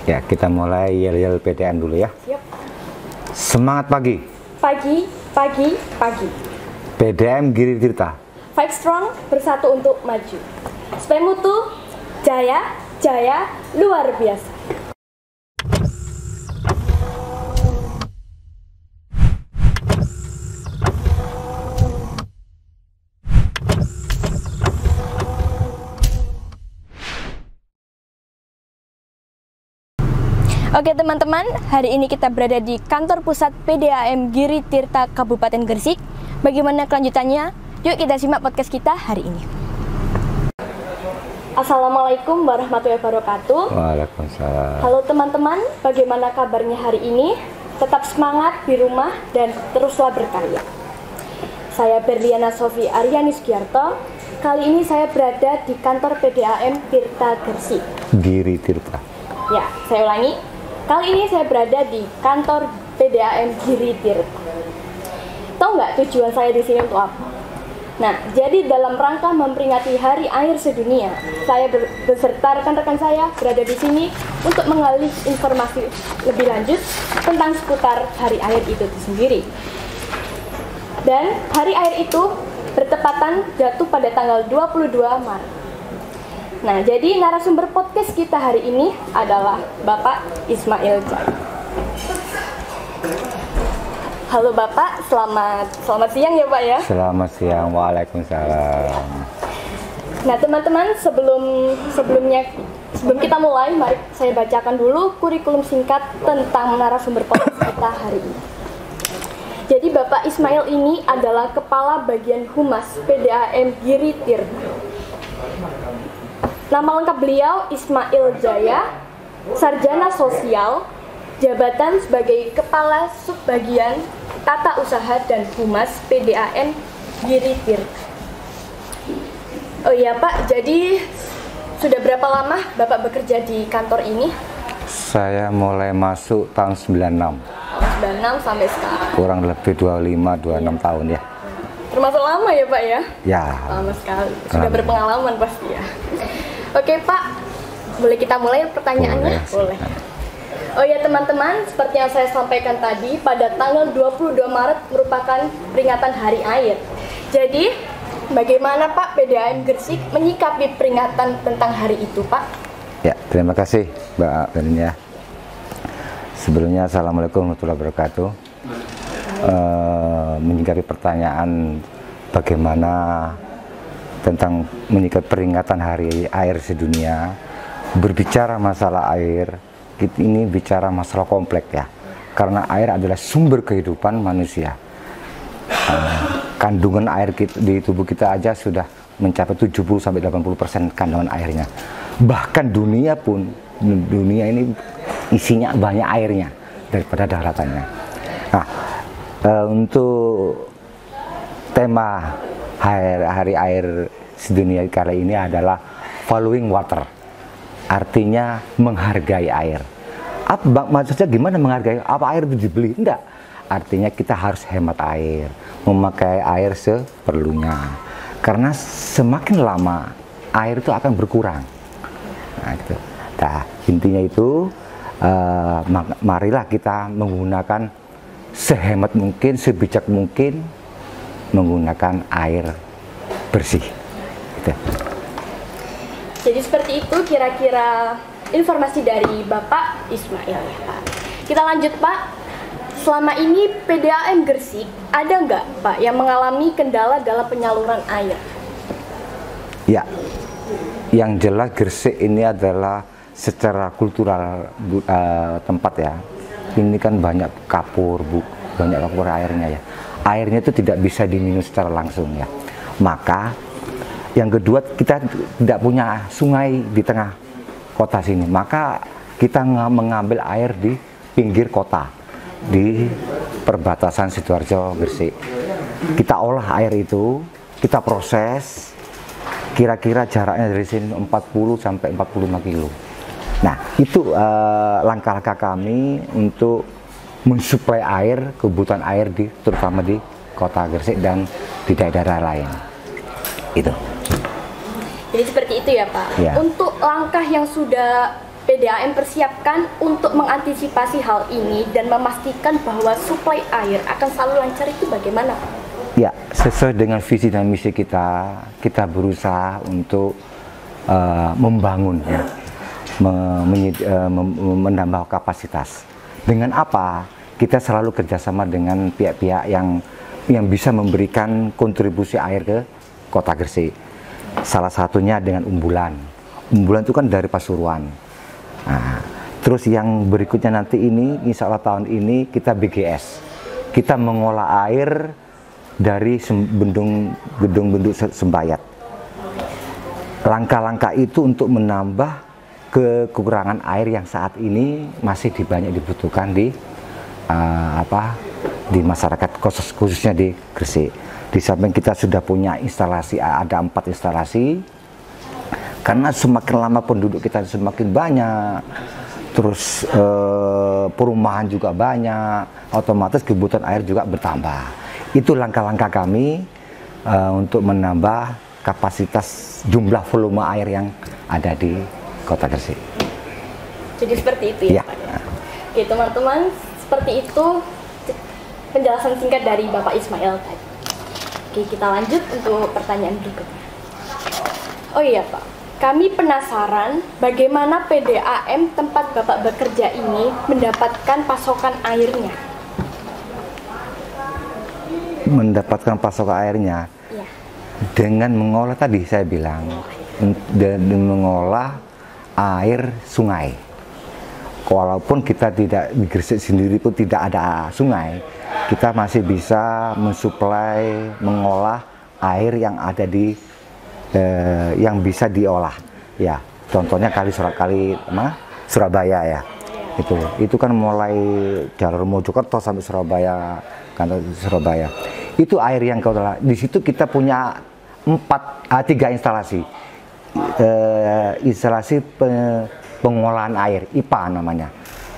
Ya, kita mulai yel-yel PDAM dulu ya. Siap. Semangat pagi. Pagi, pagi, pagi. PDAM Giri Tirta. Fight strong, bersatu untuk maju. Supaya mutu, jaya, jaya, luar biasa. Oke teman-teman, hari ini kita berada di kantor pusat PDAM Giri Tirta Kabupaten Gresik. Bagaimana kelanjutannya? Yuk kita simak podcast kita hari ini. Assalamualaikum warahmatullahi wabarakatuh. Waalaikumsalam. Halo teman-teman, bagaimana kabarnya hari ini? Tetap semangat di rumah dan teruslah berkarya. Saya Berliana Sofi Aryani Sugiarto. Kali ini saya berada di kantor PDAM Tirta Gresik. Giri Tirta. Ya, saya ulangi. Kali ini saya berada di kantor PDAM Giri Tirta. Tahu nggak tujuan saya di sini untuk apa? Nah, jadi dalam rangka memperingati Hari Air Sedunia, saya beserta rekan-rekan saya berada di sini untuk mengalih informasi lebih lanjut tentang seputar Hari Air itu sendiri. Dan Hari Air itu bertepatan jatuh pada tanggal 22 Maret. Nah, jadi narasumber podcast kita hari ini adalah Bapak Ismail Jaya. Halo Bapak, selamat siang ya Pak ya. Selamat siang, waalaikumsalam. Nah teman-teman, sebelum kita mulai, mari saya bacakan dulu kurikulum singkat tentang narasumber podcast kita hari ini. Jadi Bapak Ismail ini adalah Kepala Bagian Humas PDAM Giri Tirta. Nama lengkap beliau Ismail Jaya, Sarjana Sosial, jabatan sebagai Kepala Subbagian Tata Usaha dan Humas PDAM Giri Tirta. Oh iya Pak, jadi sudah berapa lama Bapak bekerja di kantor ini? Saya mulai masuk tahun 96. 96 sampai sekarang. Kurang lebih 25-26 tahun ya. Termasuk lama ya Pak ya? Ya. Lama sekali. Sudah berpengalaman pasti ya. Oke Pak, boleh kita mulai pertanyaannya? Boleh. Oh ya teman-teman, seperti yang saya sampaikan tadi, pada tanggal 22 Maret merupakan peringatan Hari Air. Jadi, bagaimana Pak PDAM Gresik menyikapi peringatan tentang hari itu Pak? Ya, terima kasih Mbak Berliana. Sebelumnya Assalamualaikum warahmatullahi wabarakatuh. Menyikapi pertanyaan bagaimana tentang menyikapi peringatan Hari Air Sedunia, berbicara masalah air, ini bicara masalah kompleks ya, karena air adalah sumber kehidupan manusia. Kandungan air di tubuh kita aja sudah mencapai 70-80% kandungan airnya. Bahkan dunia ini isinya banyak airnya daripada daratannya. Nah, untuk tema Hari Air Sedunia kali ini adalah following water, artinya menghargai air. Maksudnya gimana menghargai? Apa air itu dibeli? Enggak. Artinya kita harus hemat air, memakai air seperlunya. Karena semakin lama air itu akan berkurang. Nah, gitu. Nah, intinya itu marilah kita menggunakan sehemat mungkin, sebijak mungkin menggunakan air bersih. Gitu. Jadi seperti itu kira-kira informasi dari Bapak Ismail ya Pak. Kita lanjut Pak. Selama ini PDAM Gresik ada nggak Pak yang mengalami kendala dalam penyaluran air? Ya, yang jelas Gresik ini adalah secara kultural tempat ya. Ini kan banyak kapur airnya ya. Airnya itu tidak bisa diminum secara langsung ya. Maka yang kedua, kita tidak punya sungai di tengah kota sini. Maka kita mengambil air di pinggir kota, di perbatasan Sidoarjo Gresik. Kita olah air itu, kita proses, kira-kira jaraknya dari sini 40 sampai 45 kilo. Nah, itu langkah-langkah kami untuk mensuplai air, kebutuhan air terutama di kota Gresik dan di daerah lain. Itu. Jadi seperti itu ya Pak. Ya. Untuk langkah yang sudah PDAM persiapkan untuk mengantisipasi hal ini dan memastikan bahwa suplai air akan selalu lancar itu bagaimana, Pak? Ya, sesuai dengan visi dan misi kita berusaha untuk membangun, ya, menambah kapasitas. Dengan apa? Kita selalu kerjasama dengan pihak-pihak yang bisa memberikan kontribusi air ke Kota Gresik. Salah satunya dengan Umbulan. Umbulan itu kan dari Pasuruan. Nah, terus yang berikutnya nanti ini, insya Allah tahun ini kita BGS. Kita mengolah air dari gedung-gedung sembayat. Langkah-langkah itu untuk menambah kekurangan air yang saat ini masih banyak dibutuhkan di masyarakat, khususnya di Gresik. Di samping kita sudah punya instalasi, ada 4 instalasi. Karena semakin lama penduduk kita semakin banyak, terus perumahan juga banyak, otomatis kebutuhan air juga bertambah. Itu langkah-langkah kami untuk menambah kapasitas jumlah volume air yang ada di Kota Gresik. Jadi seperti itu ya, Pak? Oke teman-teman, seperti itu penjelasan singkat dari Bapak Ismail tadi. Oke, kita lanjut untuk pertanyaan berikutnya. Oh iya Pak, kami penasaran bagaimana PDAM tempat Bapak bekerja ini mendapatkan pasokan airnya. Mendapatkan pasokan airnya ya, dengan mengolah, tadi saya bilang, dan mengolah air sungai. Walaupun kita tidak di Gresik sendiri pun tidak ada sungai, kita masih bisa mensuplai, mengolah air yang ada di yang bisa diolah, ya. Contohnya Surabaya, ya. Itu kan mulai jalur Mojokerto sampai Surabaya, kantor Surabaya. Itu air yang kau telah. Di situ kita punya 3 instalasi, instalasi pengolahan air, IPA namanya.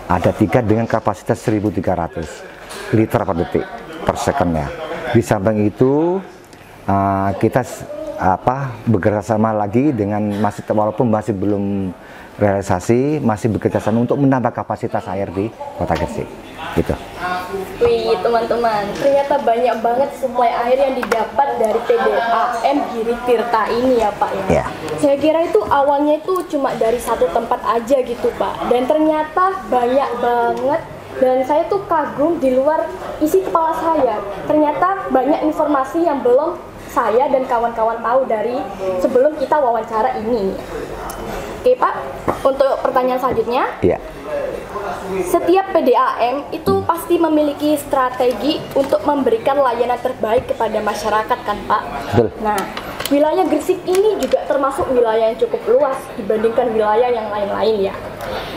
Ada 3 dengan kapasitas 1.300 liter per detik per second, ya. Di samping itu kita bekerja sama lagi dengan walaupun masih belum realisasi, masih bekerja sama untuk menambah kapasitas air di Kota Gresik, gitu. Wih teman-teman, ternyata banyak banget suplai air yang didapat dari PDAM Giri Tirta ini ya Pak ya. Yeah. Saya kira itu awalnya itu cuma dari satu tempat aja gitu Pak, dan ternyata banyak banget. Dan saya tuh kagum di luar isi kepala saya. Ternyata banyak informasi yang belum saya dan kawan-kawan tahu dari sebelum kita wawancara ini. Oke Pak, untuk pertanyaan selanjutnya. Iya. Setiap PDAM itu pasti memiliki strategi untuk memberikan layanan terbaik kepada masyarakat kan Pak? Betul. Nah, wilayah Gresik ini juga termasuk wilayah yang cukup luas dibandingkan wilayah yang lain-lain ya.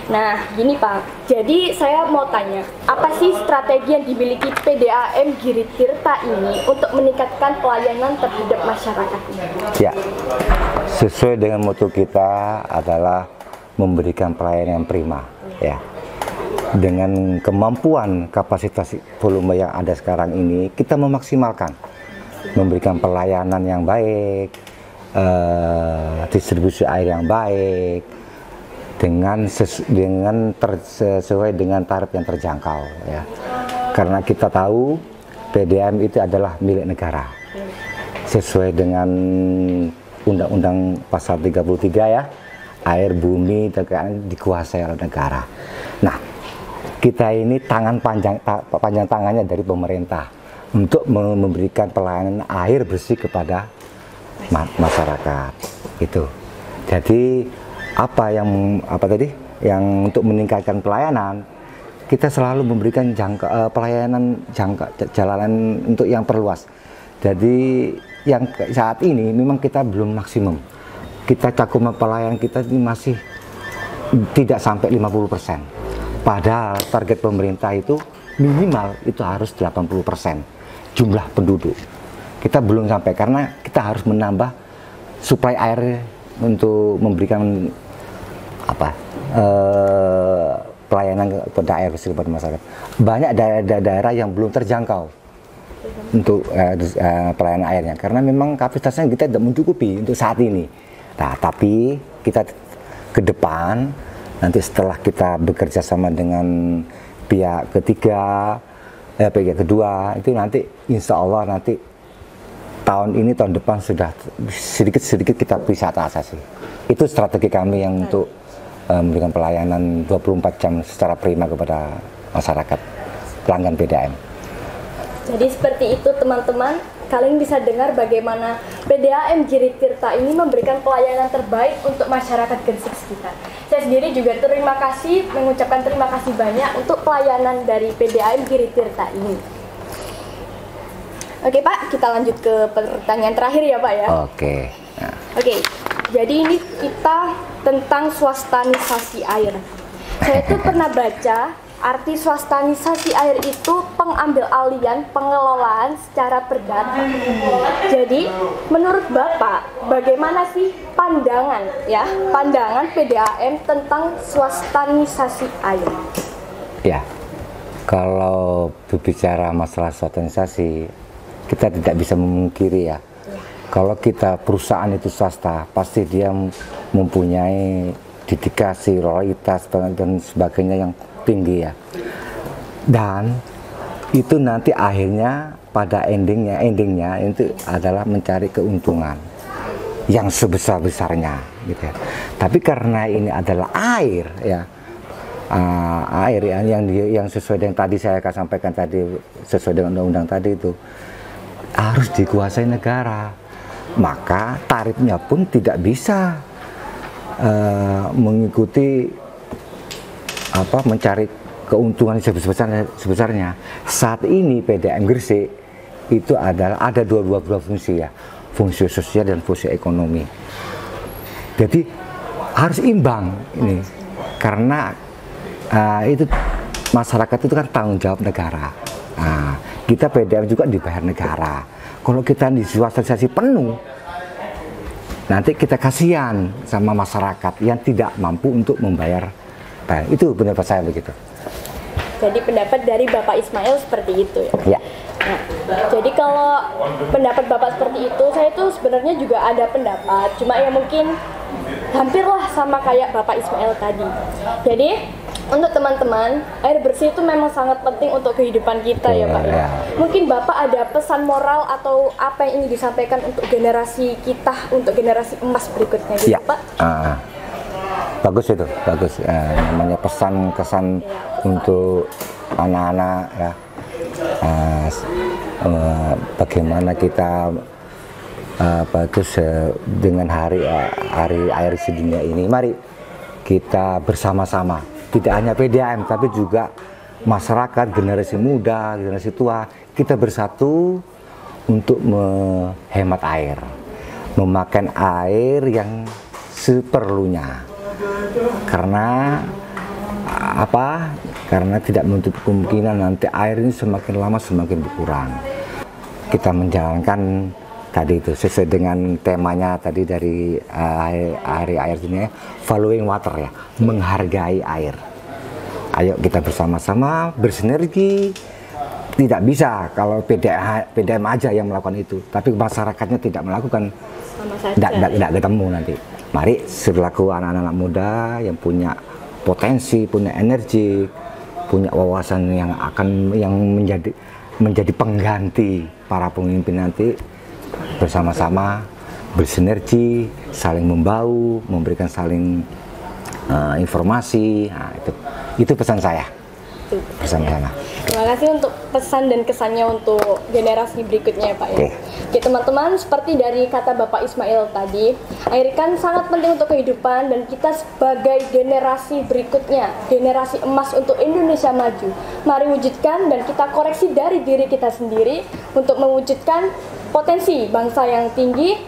Nah, gini Pak, jadi saya mau tanya, apa sih strategi yang dimiliki PDAM Giri Tirta ini untuk meningkatkan pelayanan terhadap masyarakat ini? Ya, sesuai dengan motto kita adalah memberikan pelayanan yang prima, ya. Dengan kemampuan kapasitas volume yang ada sekarang ini, kita memaksimalkan, memberikan pelayanan yang baik, distribusi air yang baik, sesuai dengan tarif yang terjangkau, ya. Karena kita tahu PDAM itu adalah milik negara sesuai dengan Undang-Undang Pasal 33 ya, air bumi dikuasai oleh negara. Nah, kita ini panjang tangannya dari pemerintah untuk memberikan pelayanan air bersih kepada masyarakat itu. Jadi yang untuk meningkatkan pelayanan, kita selalu memberikan pelayanan jalanan untuk yang perluas. Jadi yang saat ini memang kita belum maksimum. Kita cakupan pelayanan kita ini masih tidak sampai 50%. Padahal target pemerintah itu minimal itu harus 80% jumlah penduduk. Kita belum sampai karena kita harus menambah suplai air untuk memberikan pelayanan kepada air bersih kepada masyarakat. Banyak daerah-daerah yang belum terjangkau untuk pelayanan airnya karena memang kapasitasnya kita tidak mencukupi untuk saat ini. Nah, tapi kita ke depan nanti setelah kita bekerja sama dengan pihak ketiga, pihak kedua, itu nanti insya Allah nanti tahun ini, tahun depan sudah sedikit-sedikit kita bisa atasi. Itu strategi kami yang untuk memberikan pelayanan 24 jam secara prima kepada masyarakat pelanggan PDAM. Jadi seperti itu teman-teman, kalian bisa dengar bagaimana PDAM Giri Tirta ini memberikan pelayanan terbaik untuk masyarakat Gresik sekitar. Saya sendiri juga mengucapkan terima kasih banyak untuk pelayanan dari PDAM Giri Tirta ini. Oke Pak, kita lanjut ke pertanyaan terakhir ya Pak ya. Oke. Nah. Oke, jadi ini kita tentang swastanisasi air. Saya itu pernah baca arti swastanisasi air itu pengambil alihan pengelolaan secara perdata. Jadi menurut Bapak bagaimana sih pandangan PDAM tentang swastanisasi air? Ya, kalau berbicara masalah swastanisasi, kita tidak bisa memungkiri ya. Kalau kita perusahaan itu swasta, pasti dia mempunyai dedikasi, loyalitas dan sebagainya yang tinggi ya. Dan itu nanti akhirnya pada endingnya itu adalah mencari keuntungan yang sebesar-besarnya gitu ya. Tapi karena ini adalah air ya, air yang sesuai dengan tadi saya akan sampaikan tadi, sesuai dengan undang-undang tadi itu harus dikuasai negara, maka tarifnya pun tidak bisa mengikuti mencari keuntungan sebesarnya. Saat ini PDAM Gresik itu ada dua fungsi ya, fungsi sosial dan fungsi ekonomi. Jadi harus imbang ini, karena itu masyarakat itu kan tanggung jawab negara. Kita PDAM juga dibayar negara. Kalau kita diswastanisasi penuh, nanti kita kasihan sama masyarakat yang tidak mampu untuk membayar. Itu pendapat saya begitu. Jadi pendapat dari Bapak Ismail seperti itu ya? Ya. Nah, jadi kalau pendapat Bapak seperti itu, saya tuh sebenarnya juga ada pendapat, cuma ya mungkin hampirlah sama kayak Bapak Ismail tadi. Jadi untuk teman-teman, air bersih itu memang sangat penting untuk kehidupan kita ya Pak ya. Mungkin Bapak ada pesan moral atau apa yang ingin disampaikan untuk generasi kita, untuk generasi emas berikutnya gitu ya. Pak? Bagus itu, bagus. Namanya pesan kesan untuk anak-anak ya. Bagaimana kita bagus dengan hari air sedunia ini. Mari kita bersama-sama, tidak hanya PDAM tapi juga masyarakat, generasi muda, generasi tua, kita bersatu untuk menghemat air, memakan air yang seperlunya. Karena apa? Karena tidak menutup kemungkinan nanti air ini semakin lama semakin berkurang. Kita menjalankan tadi itu sesuai dengan temanya tadi dari hari air dunia, valuing water ya, menghargai air. Ayo kita bersama-sama bersinergi. Tidak bisa kalau PDAM aja yang melakukan itu, tapi masyarakatnya tidak melakukan, tidak ketemu nanti. Mari selaku anak-anak muda yang punya potensi, punya energi, punya wawasan yang menjadi pengganti para pemimpin nanti, bersama-sama bersinergi, saling membau, memberikan saling informasi. Nah, itu pesan saya bersama-sama. Terima kasih untuk pesan dan kesannya untuk generasi berikutnya ya Pak ya. Oke teman-teman, seperti dari kata Bapak Ismail tadi, air kan sangat penting untuk kehidupan dan kita sebagai generasi berikutnya, generasi emas untuk Indonesia maju. Mari wujudkan dan kita koreksi dari diri kita sendiri untuk mewujudkan potensi bangsa yang tinggi.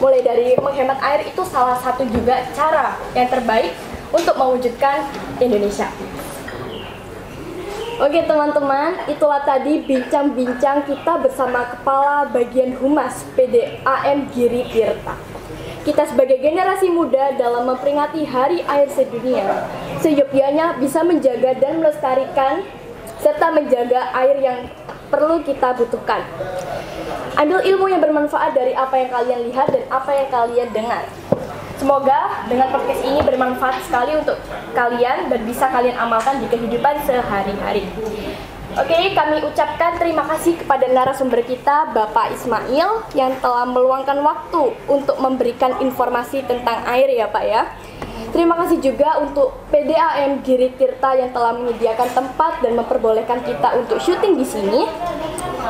Mulai dari menghemat air itu salah satu juga cara yang terbaik untuk mewujudkan Indonesia. Oke teman-teman, itulah tadi bincang-bincang kita bersama Kepala Bagian Humas PDAM Giri Tirta. Kita sebagai generasi muda dalam memperingati Hari Air Sedunia, seyogyanya bisa menjaga dan melestarikan serta menjaga air yang perlu kita butuhkan. Ambil ilmu yang bermanfaat dari apa yang kalian lihat dan apa yang kalian dengar. Semoga dengan podcast ini bermanfaat sekali untuk kalian dan bisa kalian amalkan di kehidupan sehari-hari. Oke, kami ucapkan terima kasih kepada narasumber kita, Bapak Ismail, yang telah meluangkan waktu untuk memberikan informasi tentang air ya Pak ya. Terima kasih juga untuk PDAM Giri Tirta yang telah menyediakan tempat dan memperbolehkan kita untuk syuting di sini.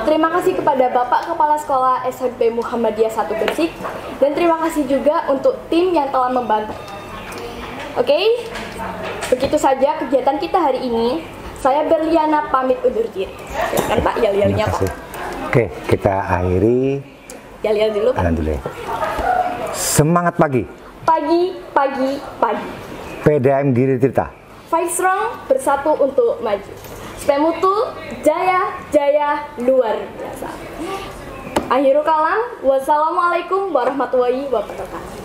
Terima kasih kepada Bapak Kepala Sekolah SMP Muhammadiyah 1 Gresik, dan terima kasih juga untuk tim yang telah membantu. Oke, begitu saja kegiatan kita hari ini. Saya Berliana pamit undur diri. Silakan Pak, yel-yelnya Pak. Oke, kita akhiri. Yel-yel dulu Pak. Alhamdulillah. Semangat pagi. Pagi, pagi, pagi. PDAM Giri Tirta. Fight strong, bersatu untuk maju. Stay mutu, jaya, jaya, luar biasa. Akhirul kalam, wassalamualaikum warahmatullahi wabarakatuh.